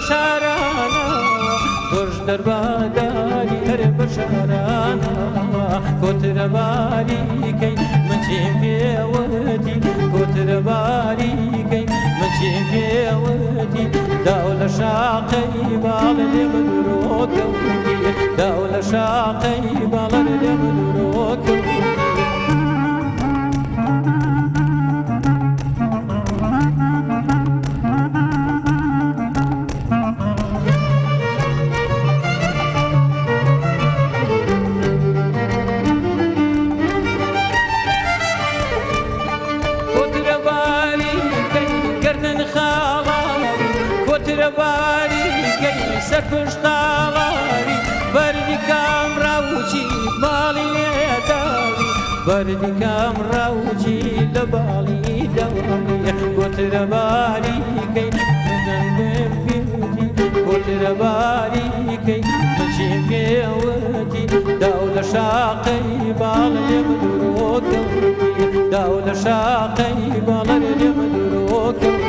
شارانا توش درباداری هر بشارانا کوتر باری کی مچیم بیوتی کوتر باری کی مچیم بیوتی داول شاقی بالد مدروکوتی داول شاقی بالد مدروکوتی باری گی سرکش خاڵاری بەردی کام ڕاوچی باڵی لێداوی بەردی کام ڕاوچی لە باڵی دەواوی گوترە باری گەی مدەن بێوتی گوترە باری گەی مچی پێوەتی داو لە شاقەی باڵ لێمە درۆکەوتی داو لە شاقەی باڵ لێمە درۆکەوتی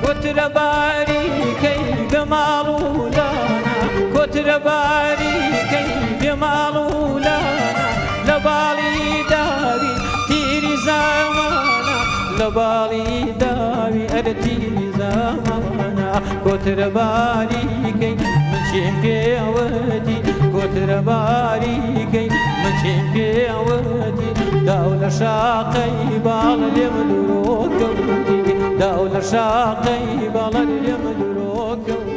کوتر باری کی بمالولانا کوتر باری کی بمالولانا لبالی داوی تیری زمانا لبالی داوی تیری زمانا کوتر باری کی مچیم پیوتی کوتر باری کی مچیم پیوتی داول شاقی بال لمدروکوتی داول شاقی بالد لمدروکوتی